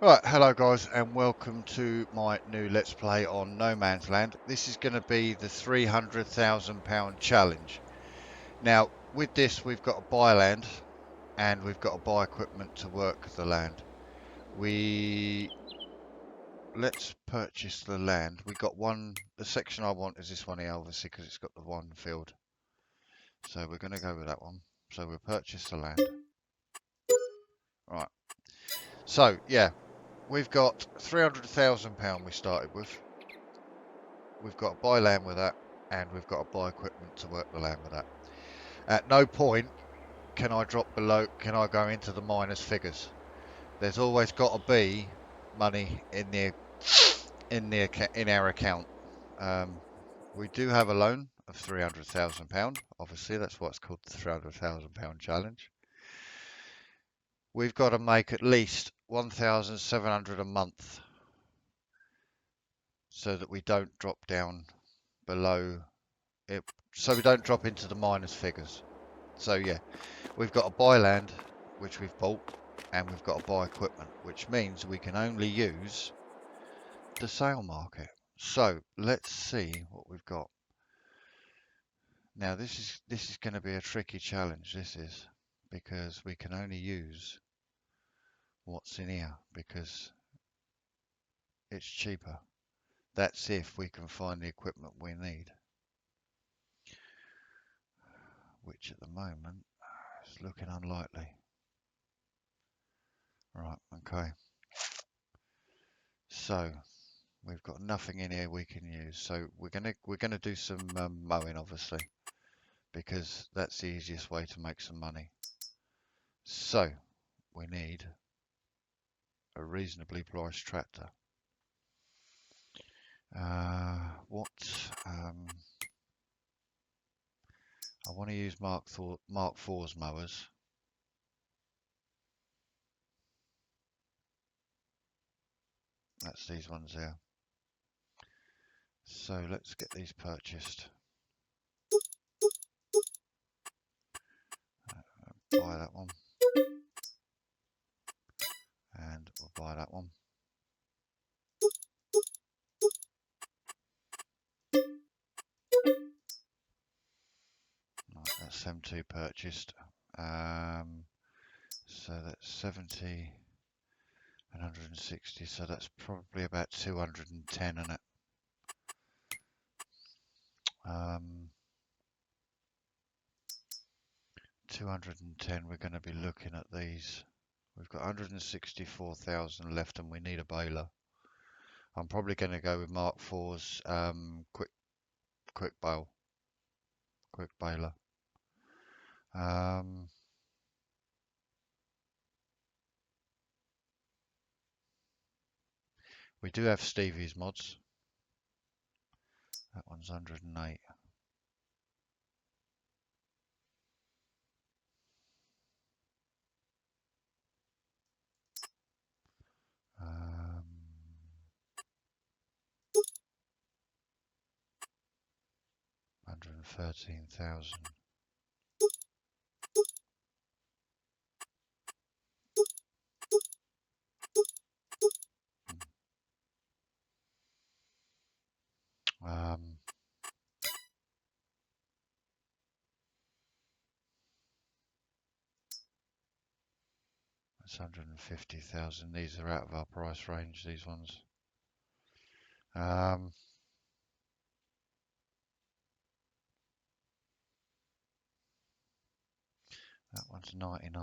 Right, hello guys, and welcome to my new Let's Play on No Man's Land. This is going to be the £300,000 challenge. Now, with this, we've got to buy land and we've got to buy equipment to work the land. Let's purchase the land. We got one. The section I want is this one here, obviously, because it's got the one field. So we're going to go with that one. So we'll purchase the land. Right. So yeah, we've got £300,000 we started with. We've got to buy land with that, and we've got to buy equipment to work the land with that. At no point can I drop below, can I go into the minus figures. There's always got to be money in our account. Um, we do have a loan of £300,000. Obviously, that's what's called the £300,000 challenge. We've got to make at least 1,700 a month so that we don't drop down below it, so we don't drop into the minus figures. So yeah, we've got to buy land, which we've bought, and we've got to buy equipment, which means we can only use the sale market. So let's see what we've got. Now this is going to be a tricky challenge. This is because we can only use what's in here because it's cheaper. That's if we can find the equipment we need, which at the moment is looking unlikely. Right, okay. So we've got nothing in here we can use, so we're gonna do some mowing, obviously, because that's the easiest way to make some money. So we need a reasonably priced tractor. What? I want to use Mark IV's mowers. That's these ones here. So let's get these purchased. Buy that one, and we'll buy that one. Right, that's them two purchased. So that's 70 and 160, so that's probably about 210 in it. 210, we're going to be looking at these. We've got 164,000 left and we need a baler. I'm probably going to go with Mark IV's quick baler. We do have Stevie's mods. That one's 108. Um, 113,000. That's 150,000. These are out of our price range, these ones. That one's 99.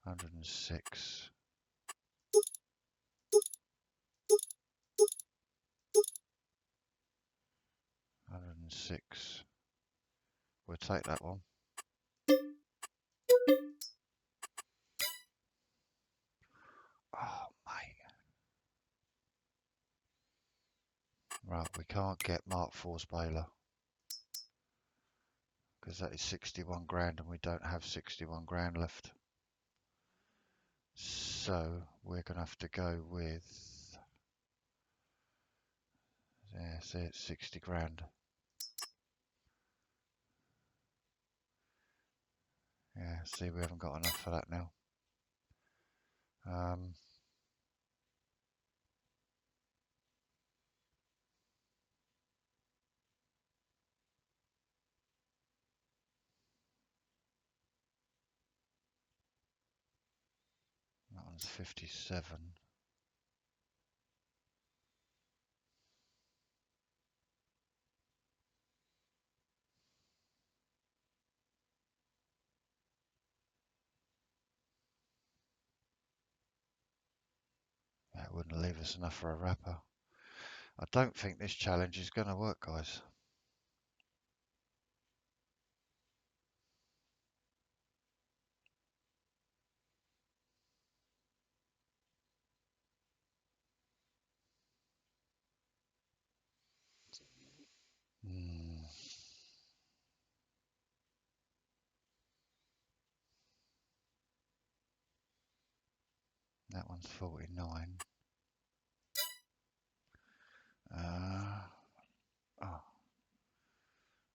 106. 106. We'll take that one. Oh, mate. Right, we can't get Mark IV's baler because that is 61 grand and we don't have 61 grand left. So we're going to have to go with, yeah, say it's 60 grand. see, we haven't got enough for that now. That one's 57. That wouldn't leave us enough for a wrapper. I don't think this challenge is going to work, guys. That one's 49. Oh,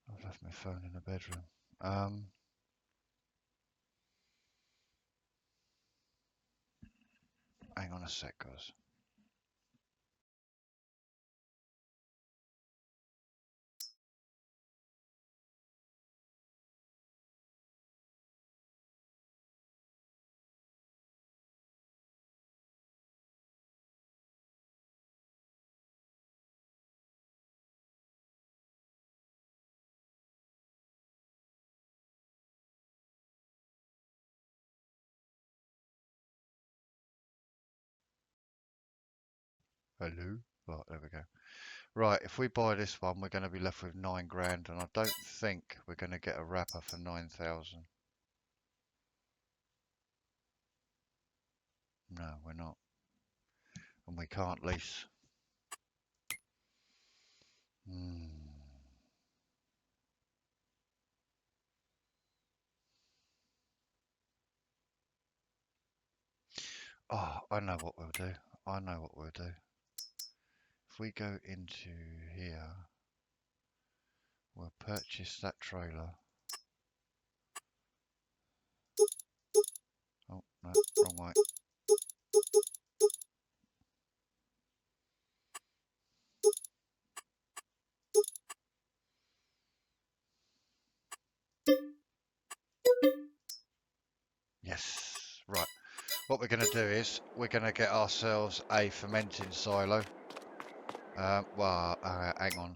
I've left my phone in the bedroom. Hang on a sec, guys. Hello? Right, there we go. Right, if we buy this one, we're going to be left with 9 grand, and I don't think we're going to get a wrapper for 9,000. No, we're not. And we can't lease. Oh, I know what we'll do. I know what we'll do. If we go into here, we'll purchase that trailer. Oh, no, wrong way. Yes, right. What we're going to do is we're going to get ourselves a fermenting silo. Hang on.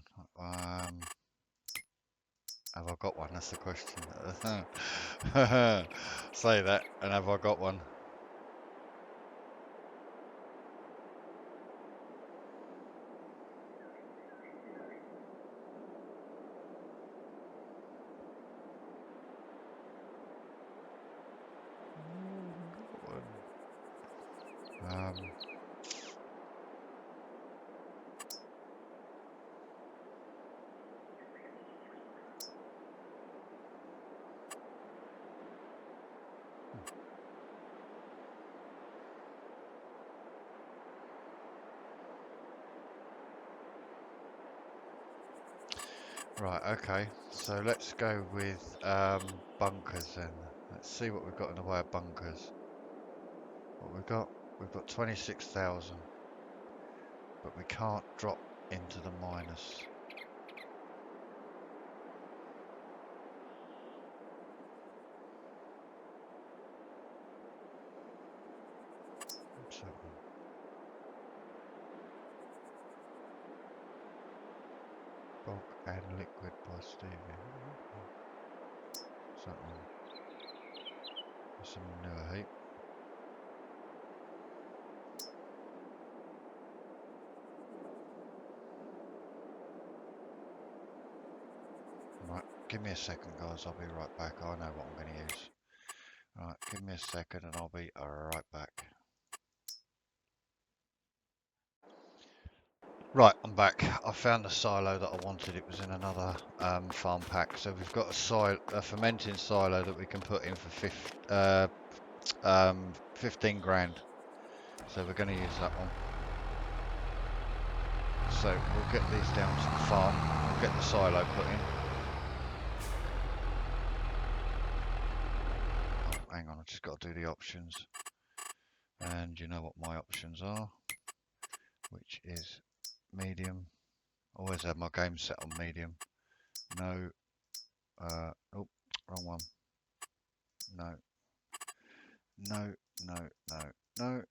Have I got one? That's the question. Say that, and have I got one? Right, okay, so let's go with bunkers then. Let's see what we've got in the way of bunkers. What we've got 26,000, but we can't drop into the minus. Bulk and liquid by Stevie. Something. Some newer heat. Right, give me a second, guys. I'll be right back. I know what I'm going to use. Right, give me a second and I'll be right back. Right, I'm back. I found the silo that I wanted. It was in another farm pack. So we've got a fermenting silo that we can put in for 15 grand. So we're going to use that one. So we'll get these down to the farm. We'll get the silo put in. hang on, I've just got to do the options. And you know what my options are, which is medium. Always have my game set on medium. No, oh, wrong one. No, no, no, no, no.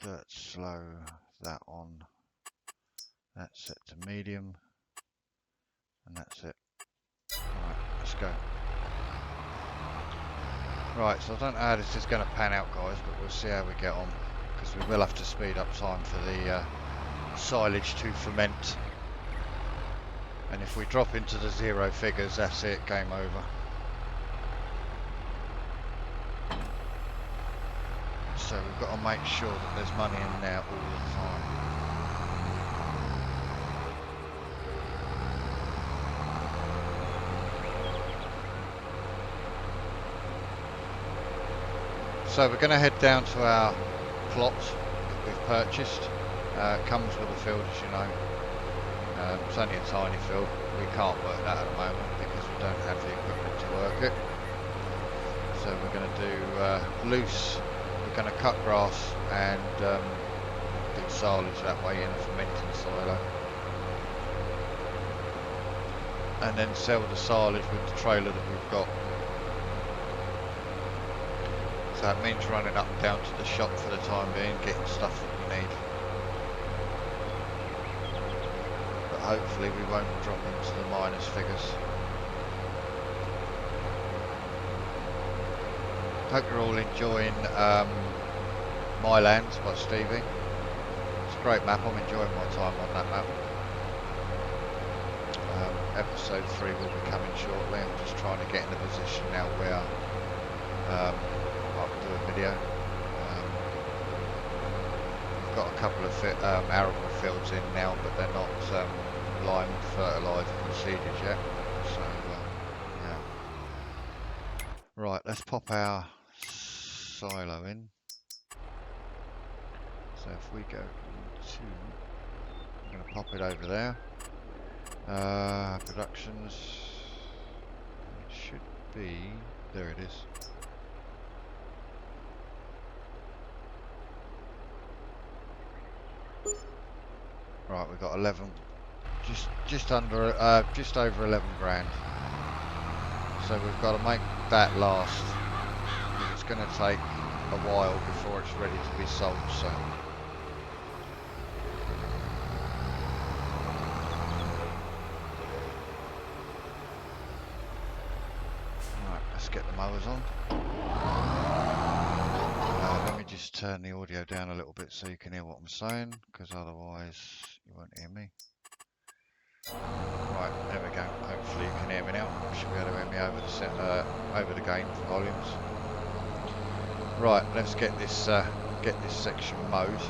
Dirt slow, that on. That's set to medium. And that's it. Right, let's go. Right, so I don't know how this is going to pan out, guys, but we'll see how we get on. Because we will have to speed up time for the silage to ferment. And if we drop into the 0 figures, that's it, game over. So we've got to make sure that there's money in there all the time. So we're going to head down to our plot that we've purchased. It comes with a field, as you know. It's only a tiny field. We can't work that at the moment because we don't have the equipment to work it. So we're going to do loose. We're going to cut grass and do silage that way in a fermenting silo. And then sell the silage with the trailer that we've got. So that means running up and down to the shop for the time being, getting stuff that we need. But hopefully we won't drop into the minus figures. Hope you're all enjoying My Lands by Stevie. It's a great map, I'm enjoying my time on that map. Episode 3 will be coming shortly. I'm just trying to get in a position now where I can do a video. I've got a couple of arable fields in now, but they're not limed, fertilised and seeded yet. So yeah. Right, let's pop our silo in. So if we go to, I'm going to pop it over there. Productions, it should be, there it is. Right, we've got 11, just over 11 grand. So we've got to make that last. It's going to take a while before it's ready to be sold. So. Right, let's get the mowers on. Let me just turn the audio down a little bit so you can hear what I'm saying, because otherwise you won't hear me. Right, there we go. Hopefully you can hear me now. You should be able to hear me over the gain volumes. Right, let's get this section mowed.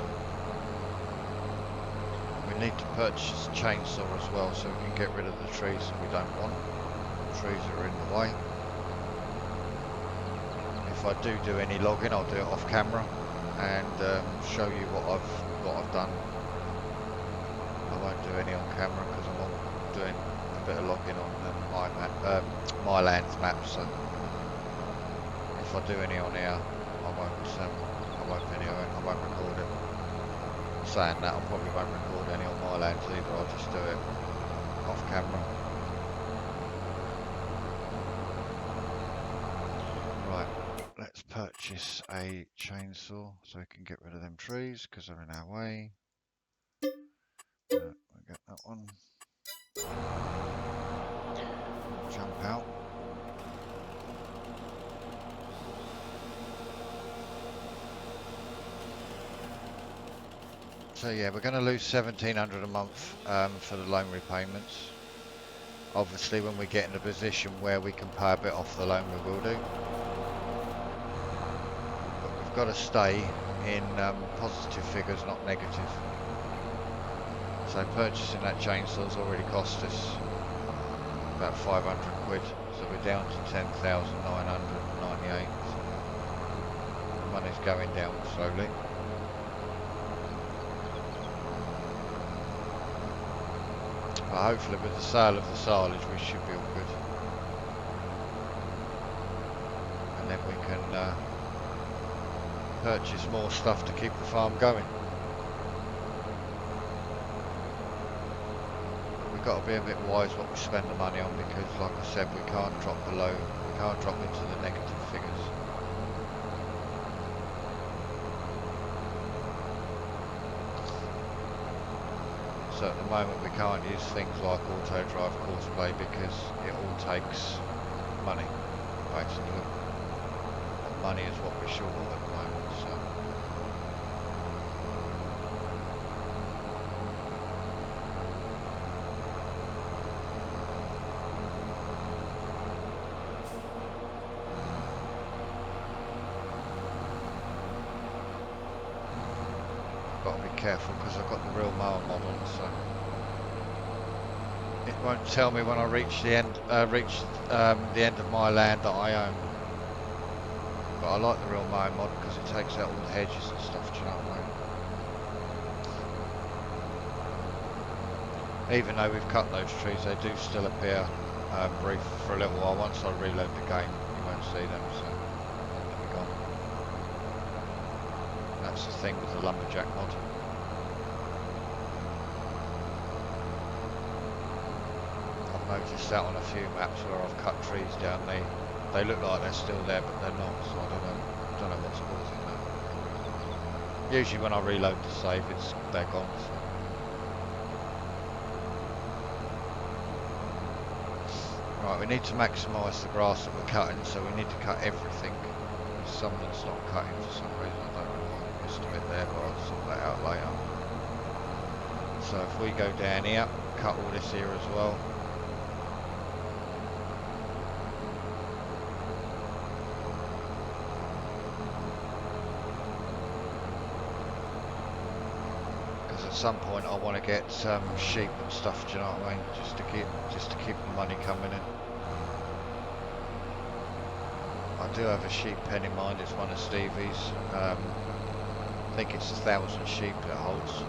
We need to purchase a chainsaw as well so we can get rid of the trees that we don't want. The trees that are in the way. If I do any logging, I'll do it off camera and show you what I've done. I won't do any on camera because I'm doing a bit of logging on My Lands map. So if I do any on here, I won't video it. I won't record it. Saying that, I probably won't record any on My Lands either. I'll just do it off camera. Right. Let's purchase a chainsaw so we can get rid of them trees because they're in our way. We get that one. Jump out. So yeah, we're going to lose $1,700 a month for the loan repayments. Obviously, when we get in a position where we can pay a bit off the loan, we will do. We've got to stay in positive figures, not negative. So purchasing that chainsaw's already cost us about 500 quid. So we're down to 10,998. The money's going down slowly. But hopefully with the sale of the silage we should be all good. and then we can purchase more stuff to keep the farm going. But we've got to be a bit wise what we spend the money on, because like I said, we can't drop into the negative figures. So at the moment we can't use things like auto drive Courseplay because it all takes money, basically. And money is what we're short of at the moment, so. Got to be careful because I've got the real mower mod on, so it won't tell me when I reach the end of my land that I own. But I like the real mower mod because it takes out all the hedges and stuff. Do you know what I mean? Even though we've cut those trees, they do still appear brief for a little while. Once I reload the game, you won't see them, so they'll be gone. That's the thing with the lumberjack mod. I've noticed that on a few maps where I've cut trees down, they look like they're still there, but they're not. So I don't know what's causing that. Usually when I reload the save, they're gone. So. Right, we need to maximise the grass that we're cutting, so we need to cut everything. There's some that's not cutting for some reason. I don't know why. I missed a bit there, but I'll sort that out later. So if we go down here, cut all this here as well. Because at some point I want to get sheep and stuff. Do you know what I mean? Just to keep the money coming in. I do have a sheep pen in mind. It's one of Stevie's. I think it's 1,000 sheep it holds.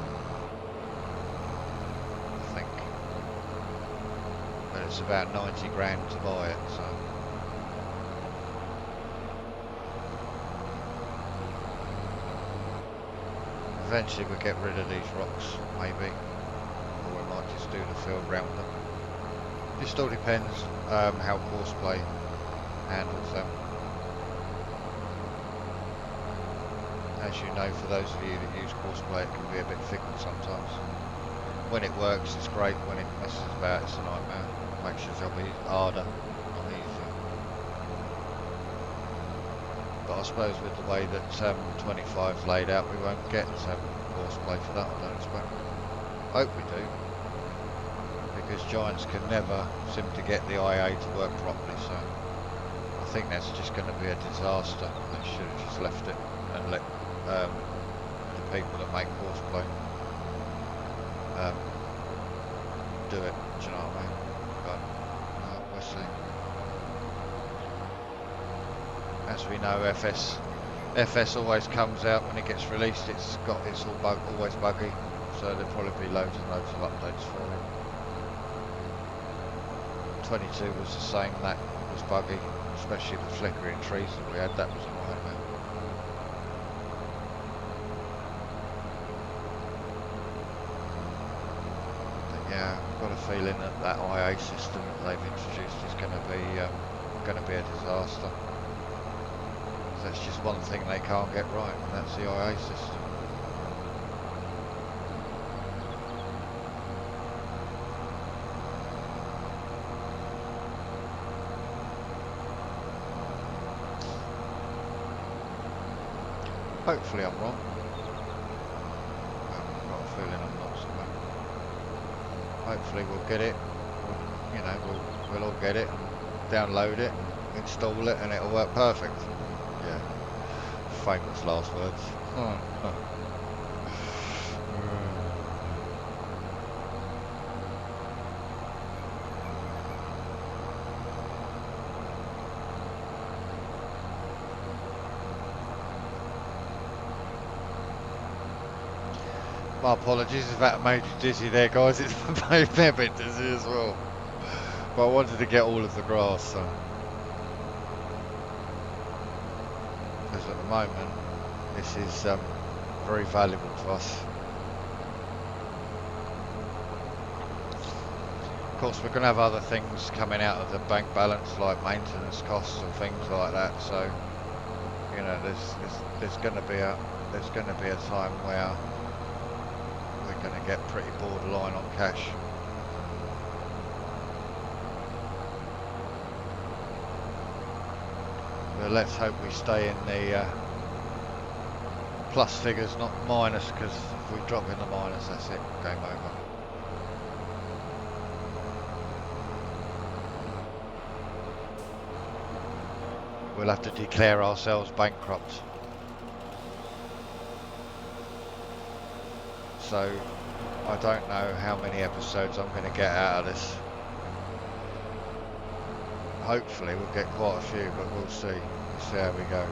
I think. But it's about 90 grand to buy it, so. Eventually we'll get rid of these rocks, maybe. Or we might just do the field round them. Just all depends how Courseplay handles them. As you know, for those of you that use Courseplay, it can be a bit fickle sometimes. When it works, it's great. When it messes about, it's a nightmare. Makes your job harder, not easier. But I suppose with the way that 25's laid out, we won't get Courseplay for that, I don't expect. Hope we do. Because Giants can never seem to get the IA to work properly, so I think that's just going to be a disaster. They should have just left it and let the people that make Courseplay do it. Do you know what I mean? But we'll see. As we know, FS always comes out when it gets released. It's always buggy, so there'll probably be loads and loads of updates for it. 22 was the same. That was buggy, especially the flickering trees that we had. That was a nightmare. Yeah, I've got a feeling that IA system that they've introduced is going to be a disaster. That's just one thing they can't get right, and that's the IA system. Hopefully I'm wrong. I've got a feeling I'm not somewhere. Hopefully we'll get it. We'll all get it and download it and install it and it'll work perfect. Yeah. Famous last words. My apologies if that made you dizzy there, guys. It's made me a bit dizzy as well. But I wanted to get all of the grass, so. because at the moment this is very valuable to us. Of course, we're going to have other things coming out of the bank balance, like maintenance costs and things like that. So, you know, there's going to be a time where we're going to get pretty borderline on cash. But let's hope we stay in the plus figures, not minus, because if we drop in the minus, that's it, game over. We'll have to declare ourselves bankrupt. So I don't know how many episodes I'm going to get out of this. Hopefully we'll get quite a few, but we'll see. We'll see how we go.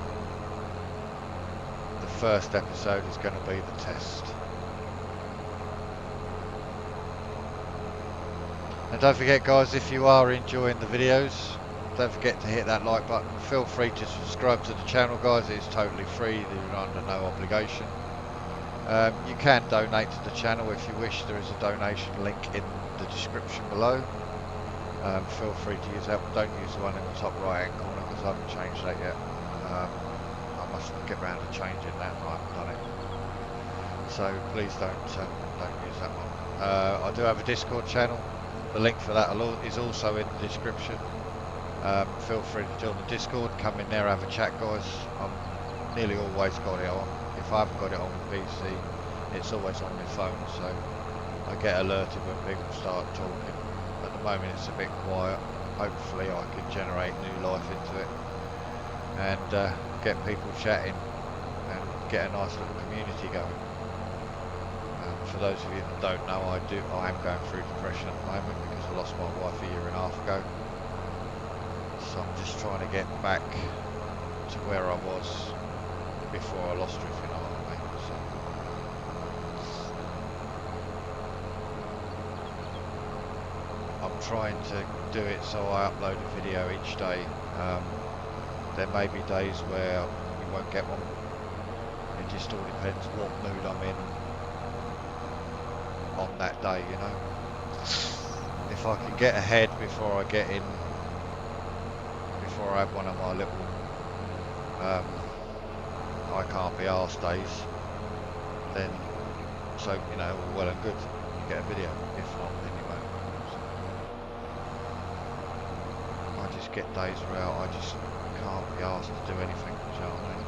The first episode is going to be the test. And don't forget, guys, if you are enjoying the videos, don't forget to hit that like button. Feel free to subscribe to the channel, guys. It's totally free. You're under no obligation. You can donate to the channel if you wish. There is a donation link in the description below. Feel free to use that. Don't use the one in the top right hand corner because I haven't changed that yet. I must get around to changing that. I haven't done it. So please don't use that one. I do have a Discord channel. The link for that is also in the description. Feel free to join the Discord. Come in there, have a chat, guys. I'm nearly always got it on. If I haven't got it on the PC, it's always on my phone, so I get alerted when people start talking. At the moment it's a bit quiet. Hopefully I can generate new life into it and get people chatting and get a nice little community going. For those of you that don't know, I am going through depression at the moment because I lost my wife a year and a half ago. So I'm just trying to get back to where I was before I lost her, if you know what I mean. So I'm trying to do it so I upload a video each day. There may be days where we won't get one. It just all depends what mood I'm in on that day, you know. If I can get ahead before I get in, before I have one of my little I can't be arsed days, then so, you know, well and good, you get a video. If not, then you won't. I just get days where I just can't be asked to do anything, you know what I mean?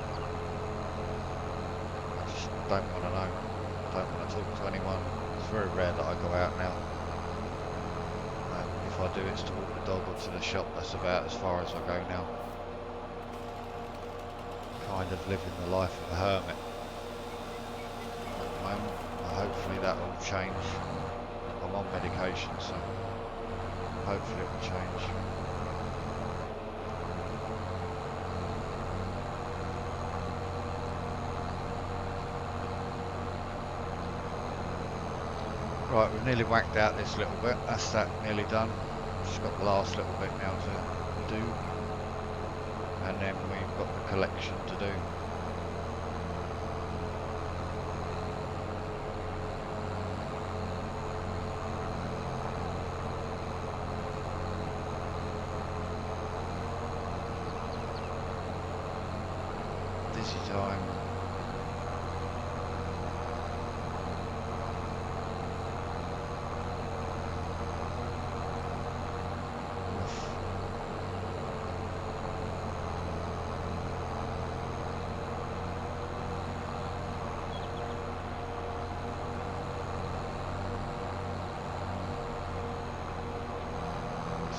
I just don't want to know, don't want to talk to anyone. It's very rare that I go out now. If I do, it's to walk the dog or to the shop. That's about as far as I go now. Kind of living the life of a hermit at the moment. Hopefully that will change. I'm on medication, so hopefully it will change. Right, we've nearly whacked out this little bit. That's that nearly done. Just got the last little bit now to do. And then we've got the collection to do. Dizzy time.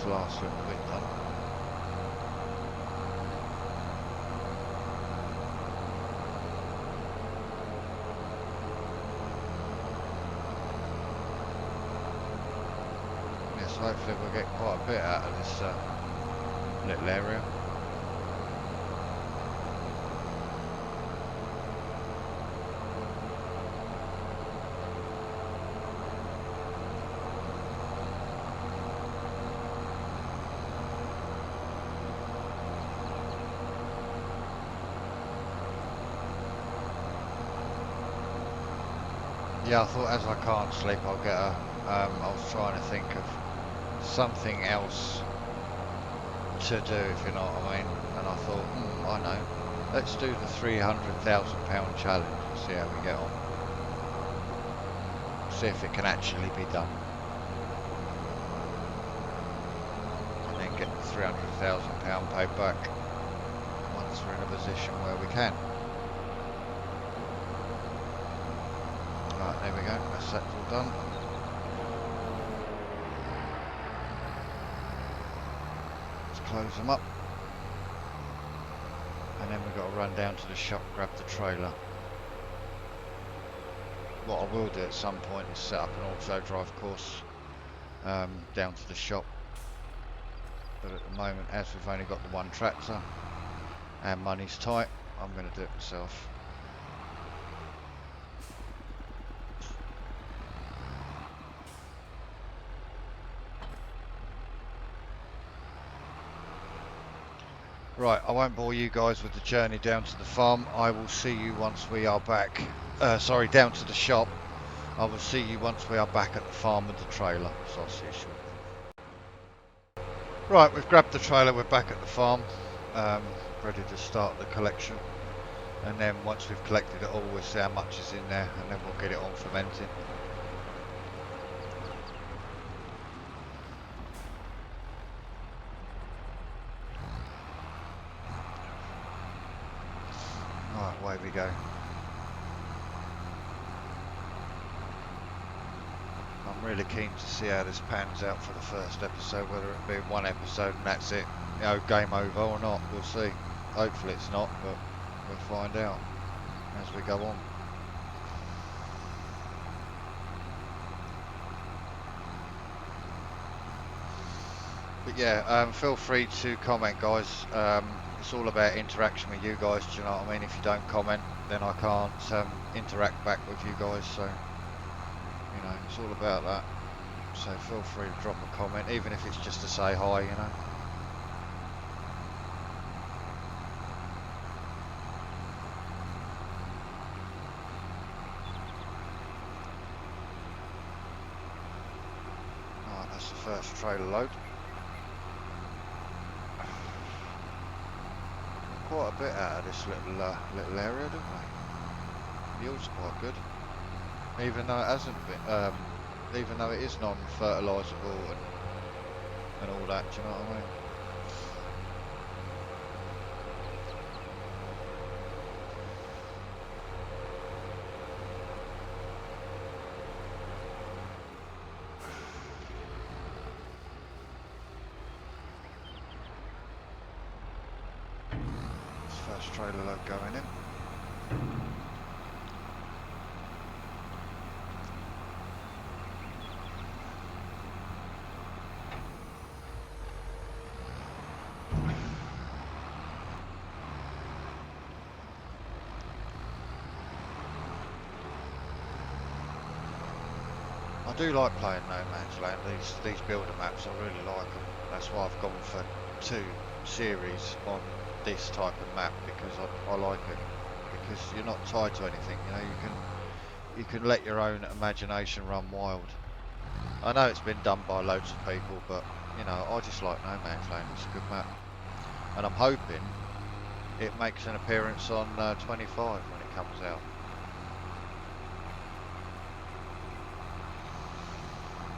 Last little bit done. Yes, hopefully we'll get quite a bit out of this little area. Yeah, I thought as I can't sleep, I'll get a. I was trying to think of something else to do, if you know what I mean. And I thought, I know. Let's do the £300,000 challenge and see how we get on. See if it can actually be done. And then get the £300,000 paid back once we're in a position where we can. Right, there we go. That's that all done. Let's close them up. And then we've got to run down to the shop, grab the trailer. What I will do at some point is set up an auto drive course down to the shop. But at the moment, as we've only got the one tractor and money's tight, I'm going to do it myself. Right, I won't bore you guys with the journey down to the farm. I will see you once we are back. Sorry, down to the shop. I will see you once we are back at the farm with the trailer. So I'll see you shortly. Right, we've grabbed the trailer. We're back at the farm, ready to start the collection. And then once we've collected it all, we'll see how much is in there, and then we'll get it on fermenting. Right, away we go. I'm really keen to see how this pans out for the first episode, whether it be one episode and that's it, you know, game over or not. We'll see. Hopefully it's not, but we'll find out as we go on. But yeah, feel free to comment, guys. It's all about interaction with you guys, do you know what I mean? If you don't comment, then I can't interact back with you guys, so you know, it's all about that. So feel free to drop a comment, even if it's just to say hi, you know. Alright, that's the first trailer load. Quite a bit out of this little area, don't we? Yield's quite good, even though it hasn't been, even though it is non-fertilisable and all that. Do you know what I mean? First trailer load going in. I do like playing No Man's Land. These builder maps, I really like them. That's why I've gone for 2 series on this type of map, because I like it, because you're not tied to anything, you know. You can let your own imagination run wild. I know it's been done by loads of people, but you know, I just like No Man's Land. It's a good map, and I'm hoping it makes an appearance on 25 when it comes out.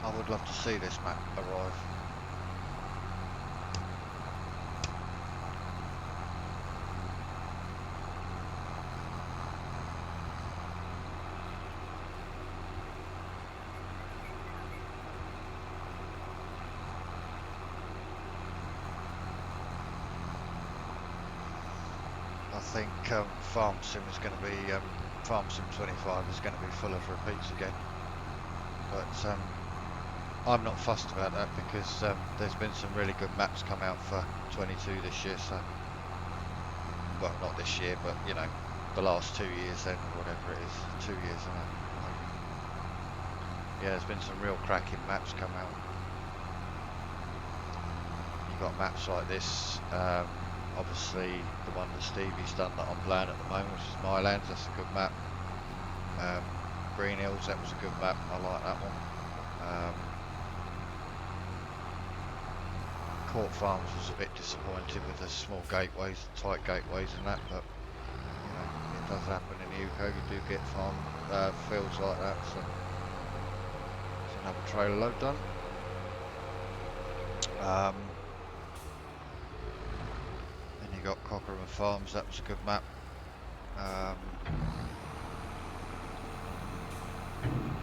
I would love to see this map arrive. I think Farm Sim is going to be Farm Sim 25 is going to be full of repeats again, but I'm not fussed about that, because there's been some really good maps come out for 22 this year. So, well, not this year, but you know, the last 2 years then, or whatever it is, 2 years, isn't it? Yeah, there's been some real cracking maps come out. You've got maps like this, obviously the one that Stevie's done that I'm playing at the moment, which is Mylands. That's a good map. Green Hills, that was a good map. I like that one. Court Farms was a bit disappointed with the small gateways, tight gateways and that, but you know, it does happen in the UK. You do get farm fields like that, so there's another trailer load done. Then you got Cockerham Farms, that was a good map.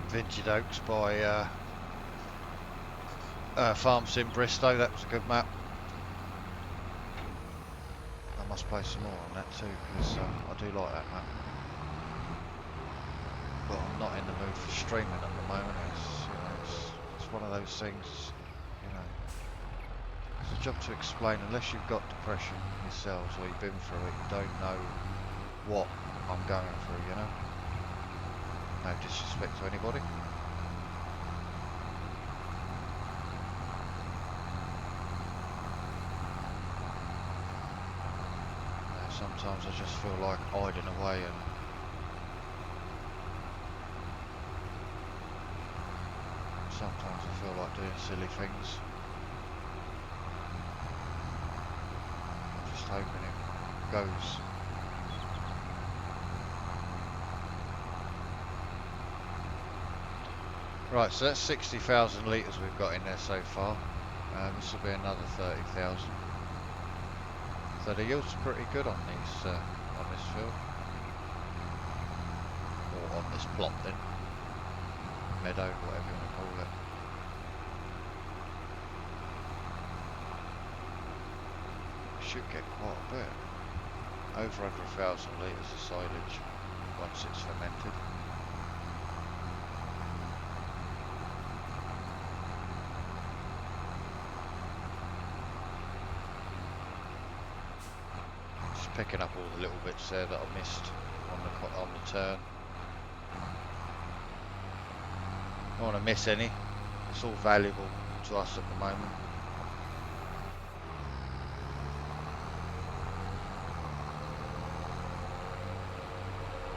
Vintage Oaks by Farm Sim Bristow, that was a good map. I must play some more on that too, because I do like that map. But I'm not in the mood for streaming at the moment. It's, you know, it's one of those things, you know, it's a job to explain. Unless you've got depression yourselves or you've been through it, you don't know what I'm going through, you know. No disrespect to anybody. Sometimes I just feel like hiding away and sometimes I feel like doing silly things. I'm just hoping it goes. Right, so that's 60,000 litres we've got in there so far. This will be another 30,000. So the yield's pretty good on these, on this field, or on this plot then, meadow, whatever you want to call it. Should get quite a bit, over 100,000 litres of silage once it's fermented. Picking up all the little bits there that I missed on the turn. Don't want to miss any. It's all valuable to us at the moment.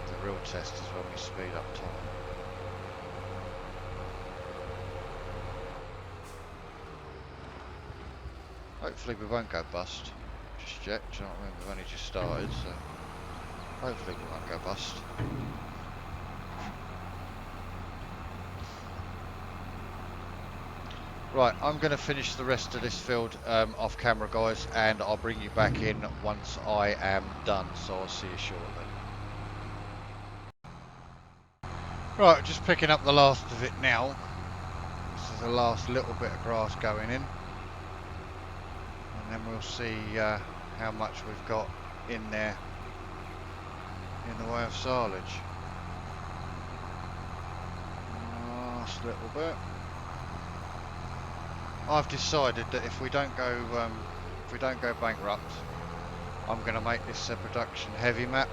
The real test is when we speed up time. Hopefully we won't go bust just yet, do you know what I mean? We've only just started, so hopefully we won't go bust. Right, I'm going to finish the rest of this field off camera, guys, and I'll bring you back in once I am done, so I'll see you shortly. Right, just picking up the last of it now. This is the last little bit of grass going in. And then we'll see how much we've got in there in the way of silage. Last little bit. I've decided that if we don't go bankrupt, I'm going to make this a production heavy map.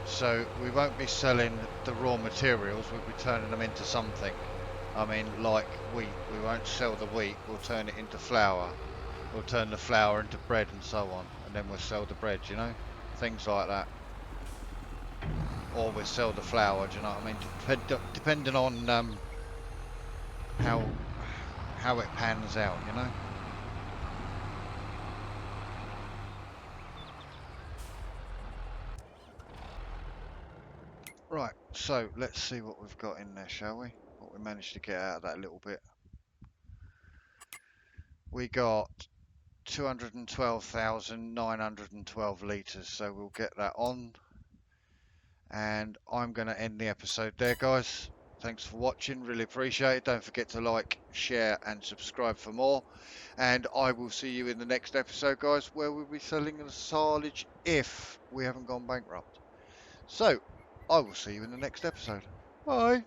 So we won't be selling the raw materials, we'll be turning them into something. I mean, like wheat, we won't sell the wheat, we'll turn it into flour. We'll turn the flour into bread and so on, and then we'll sell the bread, you know? Things like that. Or we'll sell the flour, do you know what I mean? Depending on how it pans out, you know? Right, so let's see what we've got in there, shall we? What we managed to get out of that little bit. We got 212,912 litres, so we'll get that on. And I'm going to end the episode there, guys. Thanks for watching, really appreciate it. Don't forget to like, share and subscribe for more. And I will see you in the next episode, guys, where we'll be selling the silage if we haven't gone bankrupt. So, I will see you in the next episode. Bye.